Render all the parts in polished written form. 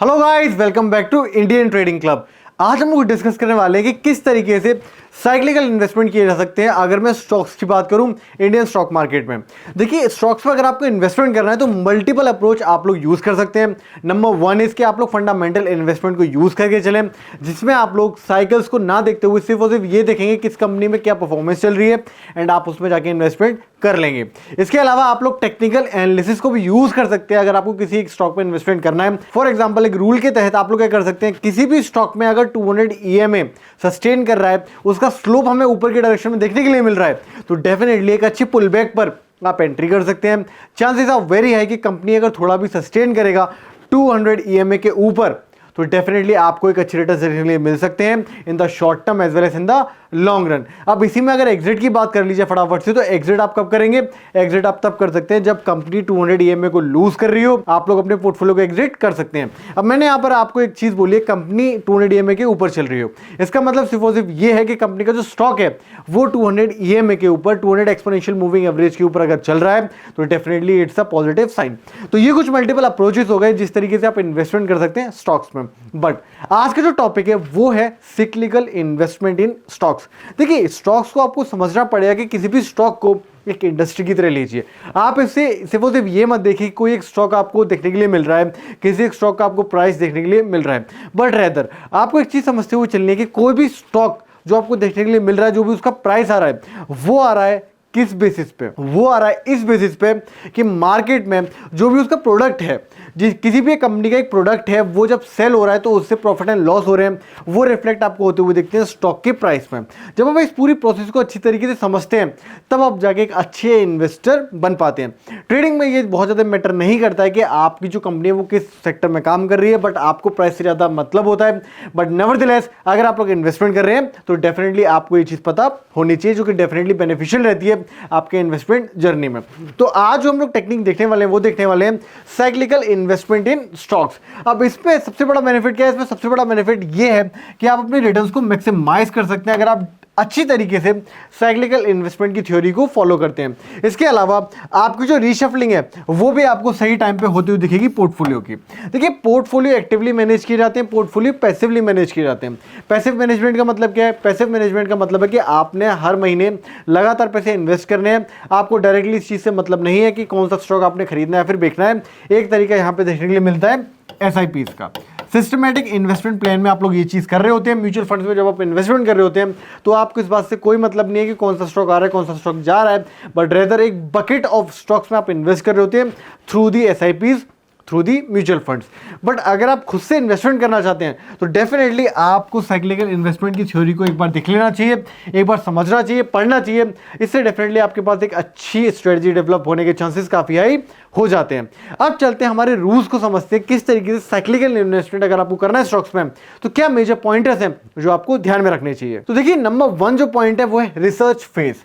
Hello guys, welcome back to Indian Trading Club. आज हम लोग डिस्कस करने वाले हैं कि किस तरीके से साइक्लिकल इन्वेस्टमेंट किए जा सकते हैं। अगर मैं स्टॉक्स की बात करूं इंडियन स्टॉक मार्केट में, देखिए स्टॉक्स में अगर आपको इन्वेस्टमेंट करना है तो मल्टीपल अप्रोच आप लोग यूज कर सकते हैं। नंबर वन इसके आप लोग फंडामेंटल इन्वेस्टमेंट को यूज करके चलें, जिसमें आप लोग साइकिल्स को ना देखते हुए सिर्फ और सिर्फ ये देखेंगे किस कंपनी में क्या परफॉर्मेंस चल रही है एंड आप उसमें जाके इन्वेस्टमेंट कर लेंगे। इसके अलावा आप लोग टेक्निकल एनालिसिस को भी यूज कर सकते हैं अगर आपको किसी एक स्टॉक में इन्वेस्टमेंट करना है। फॉर एग्जांपल एक रूल के तहत आप लोग क्या कर सकते हैं, किसी भी स्टॉक में अगर 200 EMA सस्टेन कर रहा है, उसका स्लोप हमें ऊपर के डायरेक्शन में देखने के लिए मिल रहा है, तो डेफिनेटली एक अच्छी पुल बैक पर आप एंट्री कर सकते हैं। चांसेस आर वेरी हाई कि कंपनी अगर थोड़ा भी सस्टेन करेगा 200 EMA के ऊपर, तो डेफिनेटली आपको एक अच्छी रिटर्न देखने के लिए मिल सकते हैं in the short term as well as in the long run. अब इसी में अगर एग्जिट की बात कर लीजिए फटाफट से, तो एग्जिट आप कब करेंगे? एग्जिट आप तब कर सकते हैं जब कंपनी 200 EMA को लूज कर रही हो, आप लोग अपने पोर्टफोलियो को एग्जिट कर सकते हैं। अब मैंने यहां पर आपको एक चीज बोली है, कंपनी 200 EMA के ऊपर चल रही हो, इसका मतलब सिर्फ और सिर्फ ये है कि कंपनी का जो स्टॉक है वो 200 EMA के ऊपर, 200 एक्सपोनेंशियल मूविंग एवरेज के ऊपर अगर चल रहा है, तो definitely it's a positive sign. तो ये कुछ मल्टीपल अप्रोचेस हो गए जिस तरीके से आप इन्वेस्टमेंट कर सकते हैं स्टॉक्स में। बट आज का जो टॉपिक है वो है सिक्लिकल इन्वेस्टमेंट इन स्टॉक्स। देखिए स्टॉक्स को आपको समझना पड़ेगा कि किसी भी स्टॉक को एक इंडस्ट्री की तरह लीजिए। आप इससे सिर्फ और सिर्फ ये मत देखिए कोई एक स्टॉक आपको देखने के लिए मिल रहा है, किसी एक स्टॉक का आपको प्राइस देखने के लिए मिल रहा है, बट रेदर आपको एक चीज समझते हुए चलनी है कि कोई भी स्टॉक जो आपको देखने के लिए मिल रहा है, जो भी उसका प्राइस आ रहा है, वो आ रहा है किस बेसिस पे? वो आ रहा है इस बेसिस पे कि मार्केट में जो भी उसका प्रोडक्ट है, जिस किसी भी कंपनी का एक प्रोडक्ट है, वो जब सेल हो रहा है तो उससे प्रॉफिट एंड लॉस हो रहे हैं, वो रिफ्लेक्ट आपको होते हुए दिखते हैं स्टॉक के प्राइस में। जब आप इस पूरी प्रोसेस को अच्छी तरीके से समझते हैं तब आप जाके एक अच्छे इन्वेस्टर बन पाते हैं। ट्रेडिंग में ये बहुत ज़्यादा मैटर नहीं करता है कि आपकी जो कंपनी है वो किस सेक्टर में काम कर रही है, बट आपको प्राइस से ज़्यादा मतलब होता है। बट नेवरदलेस अगर आप लोग इन्वेस्टमेंट कर रहे हैं तो डेफिनेटली आपको ये चीज़ पता होनी चाहिए, जो कि डेफिनेटली बेनिफिशियल रहती है आपके इन्वेस्टमेंट जर्नी में। तो आज जो हम लोग टेक्निक देखने वाले हैं वो देखने वाले हैं साइक्लिकल इन्वेस्टमेंट इन स्टॉक्स। अब इसमें सबसे बड़ा बेनिफिट क्या है? इसमें सबसे बड़ा बेनिफिट ये है कि आप अपने रिटर्न्स को मैक्सिमाइज कर सकते हैं अगर आप अच्छी तरीके से साइक्लिकल इन्वेस्टमेंट की थ्योरी को फॉलो करते हैं। इसके अलावा आपकी जो रीशफलिंग है वो भी आपको सही टाइम पे होती हुई दिखेगी पोर्टफोलियो की। देखिए पोर्टफोलियो एक्टिवली मैनेज किए जाते हैं, पोर्टफोलियो पैसिवली मैनेज किए जाते हैं। पैसिव मैनेजमेंट का मतलब क्या है? पैसिव मैनेजमेंट का मतलब है कि आपने हर महीने लगातार पैसे इन्वेस्ट करने हैं, आपको डायरेक्टली इस चीज़ से मतलब नहीं है कि कौन सा स्टॉक आपने खरीदना है फिर बेचना है। एक तरीका यहाँ पे देखने के लिए मिलता है SIPs का। सिस्टमैटिक इन्वेस्टमेंट प्लान में आप लोग ये चीज कर रहे होते हैं। म्यूचुअल फंड्स में जब आप इन्वेस्टमेंट कर रहे होते हैं तो आपको इस बात से कोई मतलब नहीं है कि कौन सा स्टॉक आ रहा है कौन सा स्टॉक जा रहा है, बट रेदर एक बकेट ऑफ स्टॉक्स में आप इन्वेस्ट कर रहे होते हैं through the SIPs, through the mutual funds. But अगर आप खुद से इन्वेस्टमेंट करना चाहते हैं तो डेफिनेटली आपको साइक्लिकल इन्वेस्टमेंट की थ्योरी को एक बार देख लेना चाहिए, एक बार समझना चाहिए, पढ़ना चाहिए। इससे डेफिनेटली आपके पास एक अच्छी स्ट्रेटजी डेवलप होने के चांसेस काफ़ी हाई हो जाते हैं। अब चलते हैं हमारे रूल्स को समझते हैं, किस तरीके से साइक्लिकल इन्वेस्टमेंट अगर आपको करना है स्टॉक्स में तो क्या मेजर पॉइंटर्स हैं जो आपको ध्यान में रखने चाहिए। तो देखिए नंबर 1 जो पॉइंट है वो है रिसर्च फेज।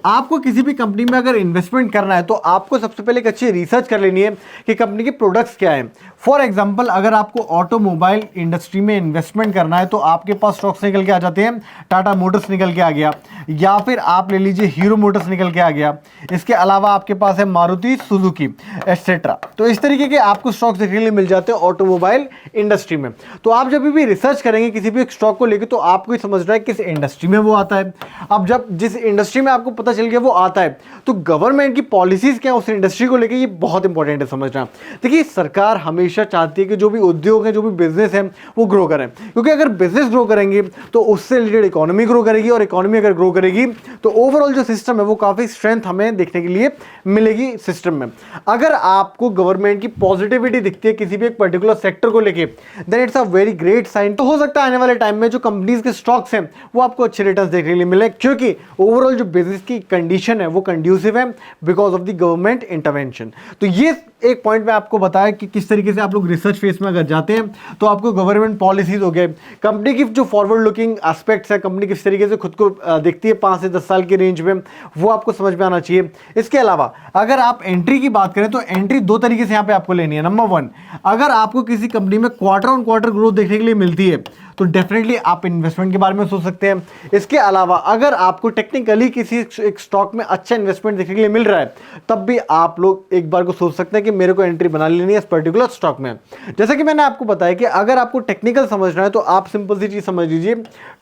आपको किसी भी कंपनी में अगर इन्वेस्टमेंट करना है तो आपको सबसे पहले एक अच्छी रिसर्च कर लेनी है कि कंपनी के प्रोडक्ट्स क्या हैं। फॉर एग्जांपल अगर आपको ऑटोमोबाइल इंडस्ट्री में इन्वेस्टमेंट करना है तो आपके पास स्टॉक्स निकल के आ जाते हैं, टाटा मोटर्स निकल के आ गया, या फिर आप ले लीजिए हीरो मोटर्स निकल के आ गया। इसके अलावा आपके पास है मारुति सुजुकी एटसेट्रा। तो इस तरीके के आपको स्टॉक्स देखने के लिए मिल जाते हैं ऑटोमोबाइल इंडस्ट्री में। तो आप जब भी रिसर्च करेंगे किसी भी स्टॉक को लेकर तो आपको समझना है किस इंडस्ट्री में वो आता है। अब जब जिस इंडस्ट्री में आपको पता चल गया वो आता है तो गवर्नमेंट की पॉलिसीज क्या है उस इंडस्ट्री को लेकर, ये बहुत इंपॉर्टेंट है समझना। देखिए सरकार हमेशा चाहती है कि जो भी उद्योग है, जो भी बिजनेस है वो ग्रो करें, क्योंकि अगर बिजनेस ग्रो करेंगे तो उससे रिलेटेड इकोनॉमी ग्रो करेगी, और इकोनॉमी अगर ग्रो करेगी तो ओवरऑल जो सिस्टम है वो काफी स्ट्रेंथ हमें देखने के लिए मिलेगी सिस्टम में। अगर आपको गवर्नमेंट की पॉजिटिविटी दिखती है किसी भी एक पर्टिकुलर सेक्टर को लेके, then it's a very great sign. तो हो सकता है आने वाले टाइम में जो कंपनीज के स्टॉक्स हैं वो आपको अच्छे रिटर्न्स देखने के लिए मिले, क्योंकि ओवरऑल जो बिजनेस की कंडीशन है वो कंड्यूसिव है because of the government intervention. तो ये एक पॉइंट में आपको बताया कि किस तरीके से आप लोग रिसर्च फेज में अगर जाते हैं तो आपको गवर्नमेंट पॉलिसीज हो गए, कंपनी की जो फॉरवर्ड लुकिंग एस्पेक्ट्स है, कंपनी किस तरीके से खुद को देखती है 5 से 10 साल की रेंज में, वो आपको समझ में आना चाहिए। इसके अलावा अगर आप एंट्री की बात करें तो एंट्री 2 तरीके से यहाँ पे आपको लेनी है। नंबर 1, अगर आपको किसी कंपनी में क्वार्टर ऑन क्वार्टर ग्रोथ देखने के लिए मिलती है तो डेफिनेटली आप इन्वेस्टमेंट के बारे में सोच सकते हैं। इसके अलावा अगर आपको टेक्निकली किसी एक स्टॉक में अच्छा इन्वेस्टमेंट देखने के लिए मिल रहा है, तब भी आप लोग एक बार को सोच सकते हैं कि मेरे को एंट्री बना लेनी है इस पर्टिकुलर स्टॉक में। जैसा कि मैंने आपको बताया कि अगर आपको टेक्निकल समझना है तो आप सिंपल सी चीज समझ लीजिए,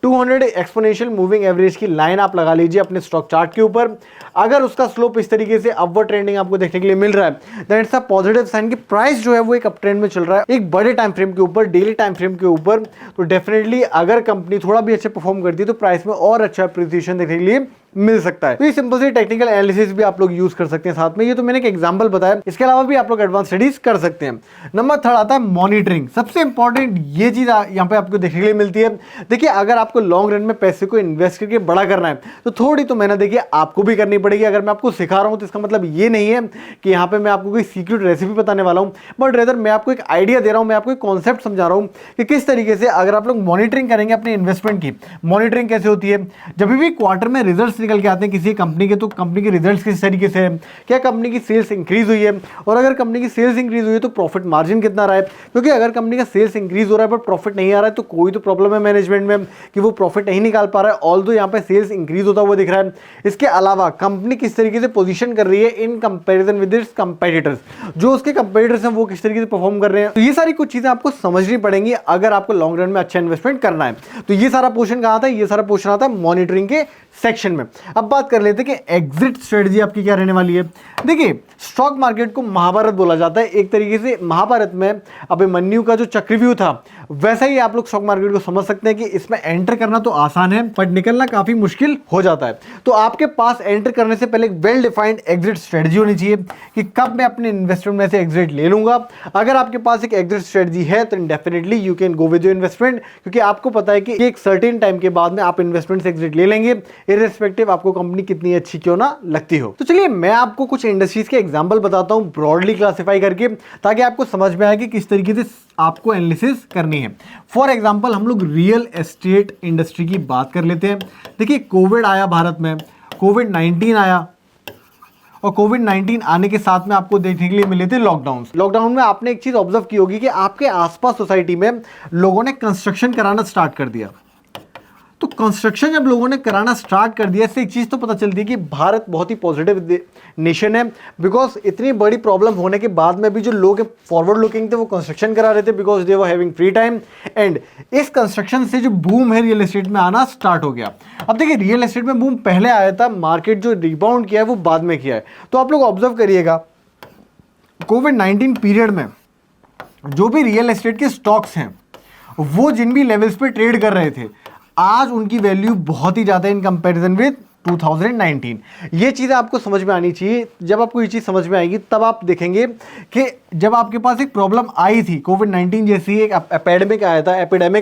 200 एक्सपोनेंशियल मूविंग एवरेज की लाइन आप लगा लीजिए अपने स्टॉक चार्ट के ऊपर। अगर उसका स्लोप इस तरीके से अपवर्ड ट्रेंडिंग आपको देखने के लिए मिल रहा है, then it's a positive sign कि प्राइस जो है वो एक अप ट्रेंड में चल रहा है, एक बड़े टाइम फ्रेम के ऊपर, डेली टाइम फ्रेम के ऊपर। तो डेफिनेटली अगर कंपनी थोड़ा भी अच्छे परफॉर्म करती है तो प्राइस में और अच्छा अप्रिसिएशन देखने के लिए मिल सकता है। तो ये सिंपल सी टेक्निकल एनालिसिस भी आप लोग यूज कर सकते हैं साथ में। ये तो मैंने एक एग्जांपल बताया, इसके अलावा भी आप लोग एडवांस स्टडीज कर सकते हैं। नंबर 3 आता है मॉनिटरिंग। सबसे इंपॉर्टेंट ये चीज यहाँ पे आपको देखने के लिए मिलती है। देखिए, अगर आपको लॉन्ग रन में पैसे को इन्वेस्ट करके बड़ा करना है तो थोड़ी तो मेहनत देखिए आपको भी करनी पड़ेगी। अगर मैं आपको सिखा रहा हूं तो इसका मतलब ये नहीं है कि यहाँ पे मैं आपको कोई सीक्रेट रेसिपी बताने वाला हूं, बट रेदर मैं आपको एक आइडिया दे रहा हूं, मैं आपको एक कॉन्सेप्ट समझा रहा हूं कि किस तरीके से अगर आप लोग मॉनिटरिंग करेंगे अपने इन्वेस्टमेंट की। मॉनिटरिंग कैसे होती है? जब भी क्वार्टर में रिजल्ट्स निकल के आते हैं किसी कंपनी के, तो कंपनी के रिजल्ट्स किस तरीके से है, क्या कंपनी की सेल्स इंक्रीज हुई है, और अगर कंपनी की सेल्स इंक्रीज हुई है तो प्रॉफिट मार्जिन कितना रहा है। क्योंकि अगर कंपनी का सेल्स इंक्रीज हो रहा है पर प्रॉफिट नहीं आ रहा है तो कोई तो प्रॉब्लम है मैनेजमेंट में कि वो प्रॉफिट नहीं निकाल पा रहा है, ऑल्दो यहाँ पे सेल्स इंक्रीज होता हुआ दिख रहा है। इसके अलावा कंपनी किस तरीके से पोजीशन कर रही है in comparison with its competitors, जो उसके कंपेटिटर्स हैं वो किस तरीके से परफॉर्म कर रहे हैं। तो ये सारी कुछ चीजें आपको समझनी पड़ेंगी अगर आपको लॉन्ग रन में अच्छा इन्वेस्टमेंट करना है। तो ये सारा पोर्शन कहाँ आता है? ये सारा पोर्शन आता है मॉनिटरिंग के सेक्शन में। अब बात कर लेते हैं कि एग्जिट स्ट्रेटजी आपकी क्या रहने वाली है। देखिए, स्टॉक मार्केट को महाभारत बोला जाता है एक तरीके से। महाभारत में अभिमन्यु का जो चक्रव्यूह था, वैसा ही आप लोग स्टॉक मार्केट को समझ सकते हैं कि इसमें एंटर करना तो आसान है पर निकलना काफी मुश्किल हो जाता है। तो आपके पास एंटर करने से पहले एक वेल डिफाइंड एग्जिट स्ट्रेटजी होनी चाहिए कि कब मैं अपने इन्वेस्टमेंट में से एग्जिट ले लूंगा। अगर आपके पास एक एग्जिट स्ट्रेटजी है तो definitely you can go with your investment, क्योंकि आपको पता है कि एक सर्टेन टाइम के बाद में आप इन्वेस्टमेंट से एग्जिट ले लेंगे, इररिस्पेक्टिव आपको कंपनी कितनी अच्छी क्यों ना लगती हो। तो चलिए मैं आपको कुछ इंडस्ट्रीज के एग्जांपल बताता हूं ब्रॉडली क्लासिफाई करके, ताकि आपको समझ में आए कि किस तरीके से आपको एनालिसिस करनी है। फॉर एग्जांपल हम लोग रियल एस्टेट इंडस्ट्री की बात कर लेते हैं। देखिए, कोविड आया भारत में, कोविड-19 आया, और कोविड-19 आने के साथ में आपको देखने के लिए मिले थे लॉकडाउन। लॉकडाउन में आपने एक चीज ऑब्जर्व की होगी कि आपके आसपास सोसाइटी में लोगों ने कंस्ट्रक्शन कराना स्टार्ट कर दिया। तो कंस्ट्रक्शन जब लोगों ने कराना स्टार्ट कर दिया, इससे एक चीज़ तो पता चलती है कि भारत बहुत ही पॉजिटिव नेशन है, बिकॉज इतनी बड़ी प्रॉब्लम होने के बाद में भी जो लोग फॉरवर्ड लुकिंग थे वो कंस्ट्रक्शन करा रहे थे, because they were having free time. And इस कंस्ट्रक्शन से जो बूम है रियल एस्टेट में आना स्टार्ट हो गया। अब देखिए, रियल एस्टेट में बूम पहले आया था, मार्केट जो रिबाउंड किया है वो बाद में किया है। तो आप लोग ऑब्जर्व करिएगा, कोविड-19 पीरियड में जो भी रियल एस्टेट के स्टॉक्स हैं वो जिन भी लेवल्स पे ट्रेड कर रहे थे, आज उनकी वैल्यू बहुत ही ज़्यादा इन कंपैरिजन विद 2019। ये चीज़ें आपको समझ में आनी चाहिए। जब आपको ये चीज़ समझ में आएगी तब आप देखेंगे कि जब आपके पास एक प्रॉब्लम आई थी, कोविड-19 जैसी एक एपिडेमिक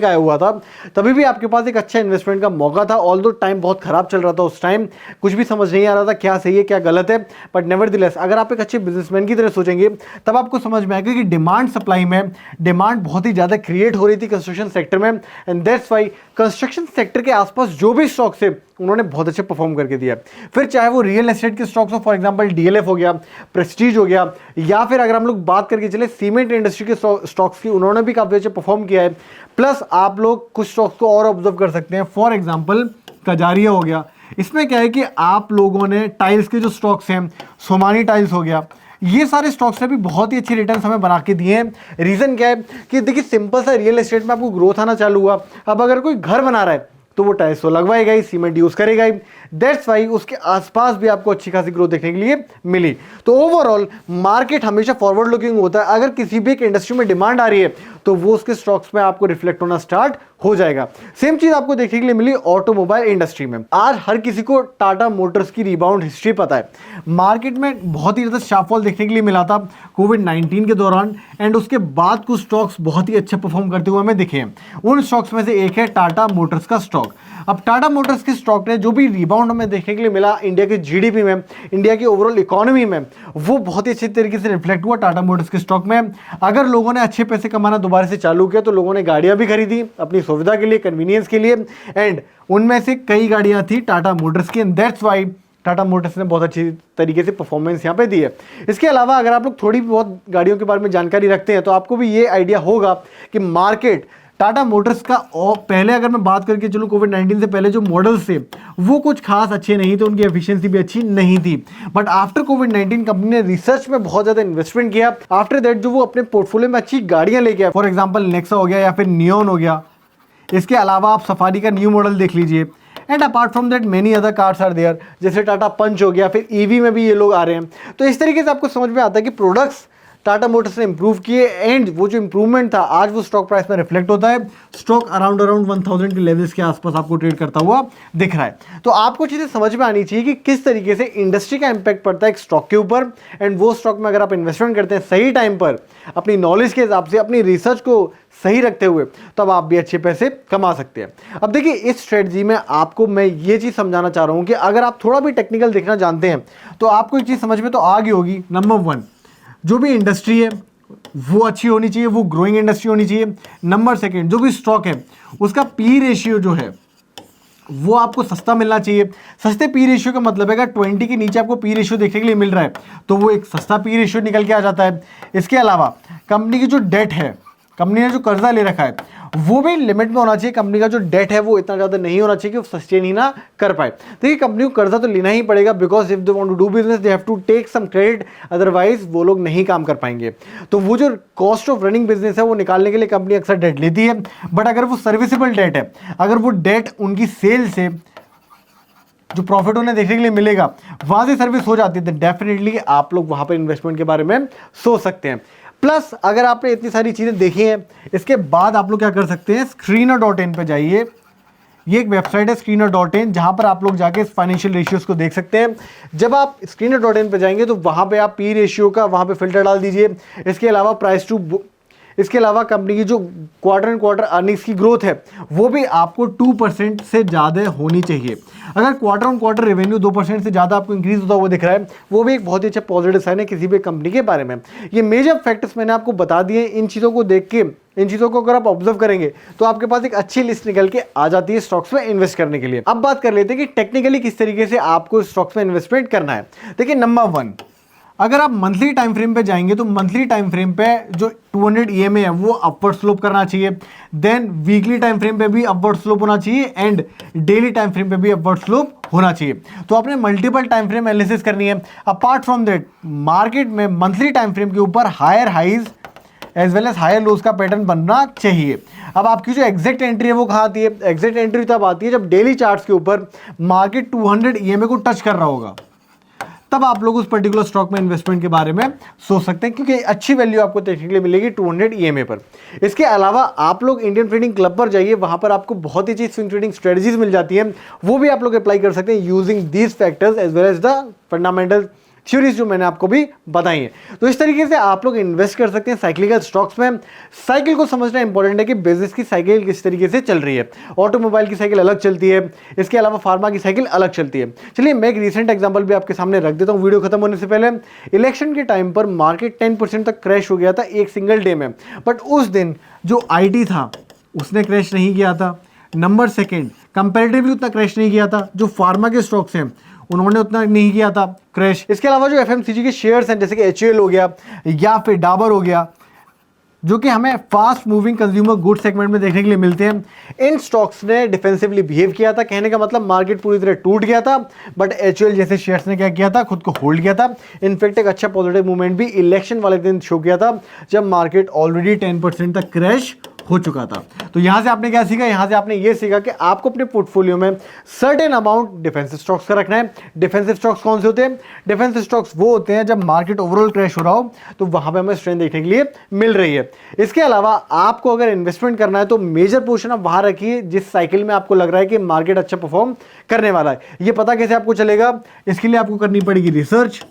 आया हुआ था, तभी भी आपके पास एक अच्छा इन्वेस्टमेंट का मौका था। ऑल्दो टाइम बहुत खराब चल रहा था उस टाइम, कुछ भी समझ नहीं आ रहा था क्या सही है क्या गलत है, बट नेवरदलेस अगर आप एक अच्छे बिजनेसमैन की तरह सोचेंगे तब आपको समझ में आएगा कि डिमांड सप्लाई में डिमांड बहुत ही ज़्यादा क्रिएट हो रही थी कंस्ट्रक्शन सेक्टर में। And that's why construction sector के आसपास जो भी स्टॉक्स थे उन्होंने बहुत अच्छे परफॉर्म करके दिया। फिर चाहे वो रियल एस्टेट के स्टॉक्स हो, फॉर एग्जांपल डीएलएफ हो गया, प्रेस्टीज हो गया, या फिर अगर हम लोग बात करके चले सीमेंट इंडस्ट्री के स्टॉक्स की, उन्होंने भी काफी अच्छे परफॉर्म किया है। प्लस आप लोग कुछ स्टॉक्स को और ऑब्जर्व कर सकते हैं, फॉर एग्जांपल कजारिया हो गया। इसमें क्या है कि आप लोगों ने टाइल्स के जो स्टॉक्स हैं, सोमानी टाइल्स हो गया, ये सारे स्टॉक्स ने भी बहुत ही अच्छे रिटर्न्स हमें बना के दिए हैं। रीजन क्या है कि देखिए, सिंपल सा रियल एस्टेट में आपको ग्रोथ आना चालू हुआ। अब अगर कोई घर बना रहा है तो वो टाइल्स तो लगवाएगा ही, सीमेंट यूज करेगा ही। दैट्स वाई उसके आसपास भी आपको अच्छी खासी ग्रोथ देखने के लिए मिली। तो ओवरऑल मार्केट हमेशा फॉरवर्ड लुकिंग होता है। अगर किसी भी एक इंडस्ट्री में डिमांड आ रही है तो वो उसके स्टॉक्स में आपको रिफ्लेक्ट होना स्टार्ट हो जाएगा। सेम चीज आपको देखने के लिए मिली ऑटोमोबाइल इंडस्ट्री में। आज हर किसी को टाटा मोटर्स की रिबाउंड हिस्ट्री पता है। मार्केट में बहुत ही ज्यादा शार्पफॉल देखने के लिए मिला था कोविड-19 के दौरान, एंड उसके बाद कुछ स्टॉक्स बहुत ही अच्छे परफॉर्म करते हुए हमें दिखे हैं। उन स्टॉक्स में से एक है टाटा मोटर्स का स्टॉक। अब टाटा मोटर्स के स्टॉक ने जो भी रिबाउंड हमें देखने के लिए मिला इंडिया के जीडीपी में, इंडिया की ओवरऑल इकोनॉमी में, वो बहुत ही अच्छे तरीके से रिफ्लेक्ट हुआ टाटा मोटर्स के स्टॉक में। अगर लोगों ने अच्छे पैसे कमाना दोबारा से चालू किया तो लोगों ने गाड़ियां भी खरीदी अपनी सुविधा के लिए, कन्वीनियंस के लिए, एंड उनमें से कई गाड़ियां थी टाटा मोटर्स की। And that's why Tata Motors ने बहुत अच्छी तरीके से परफॉर्मेंस यहाँ पे दी है। इसके अलावा अगर आप लोग थोड़ी बहुत गाड़ियों के बारे में जानकारी रखते हैं तो आपको भी ये आइडिया होगा कि मार्केट टाटा मोटर्स का पहले अगर मैं बात करके चलूँ कोविड-19 से पहले जो मॉडल्स थे वो कुछ खास अच्छे नहीं थे, उनकी एफिशिएंसी भी अच्छी नहीं थी। बट आफ्टर कोविड-19 कंपनी ने रिसर्च में बहुत ज़्यादा इन्वेस्टमेंट किया। आफ्टर दैट जो वो अपने पोर्टफोलियो में अच्छी गाड़ियाँ लेके आए, फॉर एग्जाम्पल नेक्सा हो गया या फिर नियॉन हो गया। इसके अलावा आप सफारी का न्यू मॉडल देख लीजिए। And apart from that many other cars are there, जैसे टाटा पंच हो गया, फिर ईवी में भी ये लोग आ रहे हैं। तो इस तरीके से आपको समझ में आता है कि प्रोडक्ट्स टाटा मोटर्स ने इंप्रूव किए एंड वो जो इंप्रूवमेंट था आज वो स्टॉक प्राइस में रिफ्लेक्ट होता है। स्टॉक अराउंड 1000 के लेवल्स के आसपास आपको ट्रेड करता हुआ दिख रहा है। तो आपको चीज़ें समझ में आनी चाहिए कि किस तरीके से इंडस्ट्री का इंपैक्ट पड़ता है एक स्टॉक के ऊपर। एंड वो स्टॉक में अगर आप इन्वेस्टमेंट करते हैं सही टाइम पर, अपनी नॉलेज के हिसाब से, अपनी रिसर्च को सही रखते हुए, तब आप भी अच्छे पैसे कमा सकते हैं। अब देखिए इस स्ट्रेटजी में आपको मैं ये चीज़ समझाना चाह रहा हूँ कि अगर आप थोड़ा भी टेक्निकल देखना जानते हैं तो आपको एक चीज़ समझ में तो आ गई होगी। नंबर 1, जो भी इंडस्ट्री है वो अच्छी होनी चाहिए, वो ग्रोइंग इंडस्ट्री होनी चाहिए। नंबर 2, जो भी स्टॉक है उसका पी रेशियो जो है वो आपको सस्ता मिलना चाहिए। सस्ते पी रेशियो का मतलब है अगर 20 के नीचे आपको पी रेशियो देखने के लिए मिल रहा है तो वो एक सस्ता पी रेशियो निकल के आ जाता है। इसके अलावा कंपनी की जो डेट है, कंपनी ने जो कर्जा ले रखा है वो भी लिमिट में होना चाहिए। कंपनी का जो डेट है वो इतना ज़्यादा नहीं होना चाहिए कि वो सस्टेन ही ना कर पाए। देखिए कंपनी को कर्जा तो लेना ही पड़ेगा, because if they want to do business they have to take some credit, otherwise वो लोग नहीं काम कर पाएंगे। तो वो जो कॉस्ट ऑफ रनिंग बिजनेस है वो निकालने के लिए कंपनी अक्सर डेट लेती है। बट अगर वो सर्विसेबल डेट है, अगर वो डेट उनकी सेल से जो प्रॉफिट उन्हें देखने के लिए मिलेगा वहां से सर्विस हो जाती है, तो डेफिनेटली आप लोग वहां पर इन्वेस्टमेंट के बारे में सोच सकते हैं। प्लस अगर आपने इतनी सारी चीज़ें देखी हैं, इसके बाद आप लोग क्या कर सकते हैं, screener.in पे जाइए। ये एक वेबसाइट है screener.in, जहां पर आप लोग जाके फाइनेंशियल रेशियोज को देख सकते हैं। जब आप screener.in पे जाएंगे तो वहां पे आप पी रेशियो का वहां पे फिल्टर डाल दीजिए। इसके अलावा प्राइस टू, इसके अलावा कंपनी की जो क्वार्टर एंड क्वार्टर अर्निंग्स की ग्रोथ है वो भी आपको 2% से ज़्यादा होनी चाहिए। अगर क्वार्टर ऑन क्वार्टर रेवेन्यू 2% से ज़्यादा आपको इंक्रीज होता हुआ दिख रहा है, वो भी एक बहुत ही अच्छा पॉजिटिव साइन है किसी भी कंपनी के बारे में। ये मेजर फैक्टर्स मैंने आपको बता दिए। इन चीज़ों को देख के, इन चीज़ों को अगर आप ऑब्जर्व करेंगे तो आपके पास एक अच्छी लिस्ट निकल के आ जाती है स्टॉक्स में इन्वेस्ट करने के लिए। अब बात कर लेते हैं कि टेक्निकली किस तरीके से आपको स्टॉक्स में इन्वेस्टमेंट करना है। देखिए नंबर 1, अगर आप मंथली टाइम फ्रेम पे जाएंगे तो मंथली टाइम फ्रेम पे जो 200 EMA है वो अपवर्ड स्लोप करना चाहिए। देन वीकली टाइम फ्रेम पे भी अपवर्ड स्लोप होना चाहिए एंड डेली टाइम फ्रेम पे भी अपवर्ड स्लोप होना चाहिए। तो आपने मल्टीपल टाइम फ्रेम एनालिसिस करनी है। अपार्ट फ्रॉम दैट मार्केट में मंथली टाइम फ्रेम के ऊपर higher highs as well as higher lows का पैटर्न बनना चाहिए। अब आपकी जो एग्जैक्ट एंट्री है वो कहाँ आती है, एग्जैक्ट एंट्री तब आती है जब डेली चार्ट्स के ऊपर मार्केट 200 EMA को टच कर रहा होगा, तब आप लोग उस पर्टिकुलर स्टॉक में इन्वेस्टमेंट के बारे में सोच सकते हैं, क्योंकि अच्छी वैल्यू आपको टेक्निकली मिलेगी 200 EMA पर। इसके अलावा आप लोग इंडियन ट्रेडिंग क्लब पर जाइए, वहां पर आपको बहुत ही अच्छी स्विंग ट्रेडिंग स्ट्रेटजीज मिल जाती हैं, वो भी आप लोग अप्लाई कर सकते हैं using these factors as well as the fundamental theories जो मैंने आपको भी बताई है। तो इस तरीके से आप लोग इन्वेस्ट कर सकते हैं साइक्लिकल स्टॉक्स में। साइकिल को समझना इंपॉर्टेंट है कि बिजनेस की साइकिल किस तरीके से चल रही है। ऑटोमोबाइल की साइकिल अलग चलती है, इसके अलावा फार्मा की साइकिल अलग चलती है। चलिए मैं एक रिसेंट एग्जांपल भी आपके सामने रख देता हूं वीडियो खत्म होने से पहले। इलेक्शन के टाइम पर मार्केट 10% तक क्रैश हो गया था एक सिंगल डे में, बट उस दिन जो IT था उसने क्रैश नहीं किया था। नंबर 2, कंपेरेटिवली उतना क्रैश नहीं किया था। जो फार्मा के स्टॉक्स हैं उन्होंने उतना नहीं किया था क्रैश। इसके अलावा जो FMCG के शेयर्स हैं जैसे कि HUL हो गया या फिर डाबर हो गया, जो कि हमें fast moving consumer good segment में देखने के लिए मिलते हैं, इन स्टॉक्स ने डिफेंसिवली बिहेव किया था। कहने का मतलब मार्केट पूरी तरह टूट गया था, बट HUL जैसे शेयर्स ने क्या किया था, खुद को होल्ड किया था। इनफैक्ट एक अच्छा पॉजिटिव मूवमेंट भी इलेक्शन वाले दिन शो किया था जब मार्केट ऑलरेडी 10% तक क्रैश हो चुका था। तो यहां से आपने क्या सीखा, यहां से आपने ये सीखा कि आपको अपने पोर्टफोलियो में सर्टेन अमाउंट डिफेंसिव स्टॉक्स का रखना है। डिफेंसिव स्टॉक्स कौन से होते हैं, डिफेंसिव स्टॉक्स वो होते हैं जब मार्केट ओवरऑल क्रैश हो रहा हो तो वहां पे हमें स्ट्रेंथ देखने के लिए मिल रही है। इसके अलावा आपको अगर इन्वेस्टमेंट करना है तो मेजर पोर्शन आप वहां रखिए जिस साइकिल में आपको लग रहा है कि मार्केट अच्छा परफॉर्म करने वाला है। ये पता कैसे आपको चलेगा, इसके लिए आपको करनी पड़ेगी रिसर्च।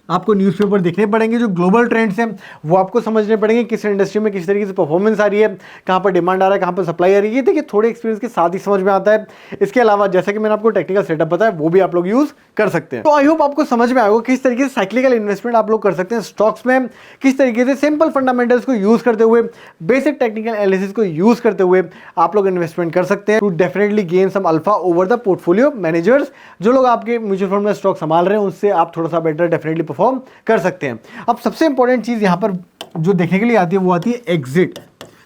आपको न्यूज़पेपर देखने पड़ेंगे, जो ग्लोबल ट्रेंड्स हैं वो आपको समझने पड़ेंगे, किस इंडस्ट्री में किस तरीके से परफॉर्मेंस आ रही है, कहाँ पर डिमांड आ रहा है, कहाँ पर सप्लाई आ रही है। ये देखिए थोड़े एक्सपीरियंस के साथ ही समझ में आता है। इसके अलावा जैसा कि मैंने आपको टेक्निकल सेटअप बताया वो भी आप लोग यूज कर सकते हैं। तो आई होप आपको समझ में आएगा किस तरीके से साइक्लिकल इन्वेस्टमेंट आप लोग कर सकते हैं स्टॉक्स में, किस तरीके से सिंपल फंडामेंटल्स को यूज करते हुए, बेसिक टेक्निकल एनालिसिस को यूज करते हुए आप लोग इन्वेस्टमेंट कर सकते हैं to definitely gain some alpha over the portfolio managers. जो लोग आपके म्यूचुअल फंड में स्टॉक संभाल रहे हैं उनसे आप थोड़ा सा बेटर डेफिनेटली परफॉर्म कर सकते हैं। अब सबसे इंपॉर्टेंट चीज यहां पर जो देखने के लिए आती है वो आती है एग्जिट।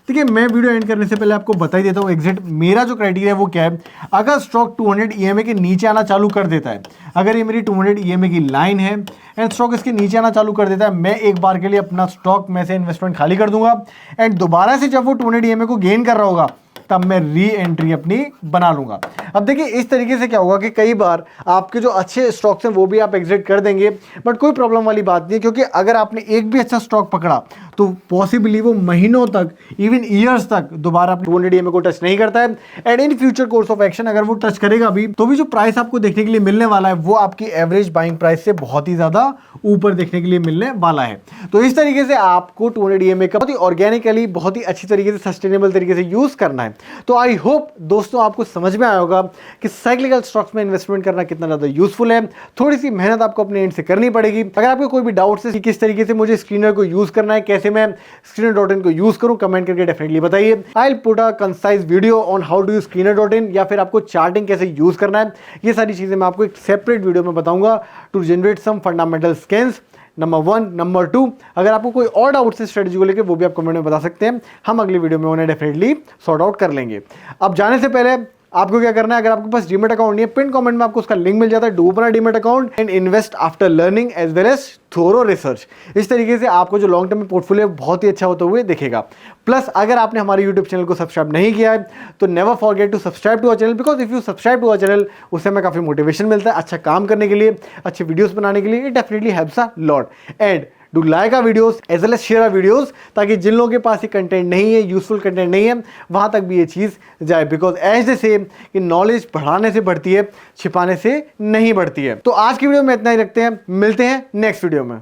देखिए मैं वीडियो एंड करने से पहले आपको बता ही देता हूँ एग्जैक्ट मेरा जो क्राइटेरिया है वो क्या है। अगर स्टॉक 200 EMA के नीचे आना चालू कर देता है, अगर ये मेरी 200 EMA की लाइन है एंड स्टॉक इसके नीचे आना चालू कर देता है, मैं एक बार के लिए अपना स्टॉक में से इन्वेस्टमेंट खाली कर दूंगा एंड दोबारा से जब वो 200 EMA को गेन कर रहा होगा तब मैं री एंट्री अपनी बना लूंगा। अब देखिए इस तरीके से क्या होगा कि कई बार आपके जो अच्छे स्टॉक्स हैं वो भी आप एग्जिट कर देंगे, बट कोई प्रॉब्लम वाली बात नहीं है, क्योंकि अगर आपने एक भी अच्छा स्टॉक पकड़ा तो पॉसिबली वो महीनों तक, इवन ईयर्स तक दोबारा 200 EMA को टच नहीं करता है and in future course of action अगर वो टच करेगा भी तो भी जो प्राइस आपको देखने के लिए मिलने वाला है वो आपकी एवरेज बाइंग प्राइस से बहुत ही ज्यादा ऊपर देखने के लिए मिलने वाला है। तो इस तरीके से आपको 200 EMA का बहुत ही ऑर्गेनिकली, बहुत ही अच्छी तरीके से, सस्टेनेबल तरीके से यूज करना है। तो आई होप दोस्तों आपको समझ में आया होगा कि साइक्लिकल स्टॉक्स में इन्वेस्टमेंट करना कितना ज्यादा यूजफुल है। थोड़ी सी मेहनत आपको अपने एंड से करनी पड़ेगी। अगर आपको कोई भी डाउट है किस तरीके से मुझे स्क्रीनर को यूज करना है, कैसे मैं screener.in को यूज करूं, कमेंट करके डेफिनेटली बताइए। I will put a concise video on how to use screener.in या फिर आपको चार्टिंग कैसे यूज करना है, ये सारी चीजें मैं आपको एक सेपरेट वीडियो में बताऊंगा to generate some fundamental scans. Number 1, number 2, अगर आपको कोई और डाउट है स्ट्रेटजी को लेकर वो भी आप कमेंट में बता सकते हैं, हम अगली वीडियो में उन्हें डेफिनेटली सॉर्ट आउट कर लेंगे। अब जाने से पहले आपको क्या करना है, अगर आपके पास डीमेट अकाउंट नहीं है, पिन कमेंट में आपको उसका लिंक मिल जाता है, do open a demat account and invest after learning as well as thorough research. इस तरीके से आपको जो लॉन्ग टर्म में पोर्टफोलियो बहुत ही अच्छा होते हुए दिखेगा। प्लस अगर आपने हमारे यूट्यूब चैनल को सब्सक्राइब नहीं किया है तो never forget to subscribe to our channel, because if you subscribe to our channel उससे हमें काफी मोटिवेशन मिलता है अच्छा काम करने के लिए, अच्छे वीडियोस बनाने के लिए। It definitely helps a lot and do like our videos as well as share our videos, ताकि जिन लोगों के पास ये कंटेंट नहीं है, यूजफुल कंटेंट नहीं है, वहां तक भी ये चीज जाए। बिकॉज एज दे से कि नॉलेज बढ़ाने से बढ़ती है, छिपाने से नहीं बढ़ती है। तो आज की वीडियो में इतना ही रखते हैं, मिलते हैं नेक्स्ट वीडियो में।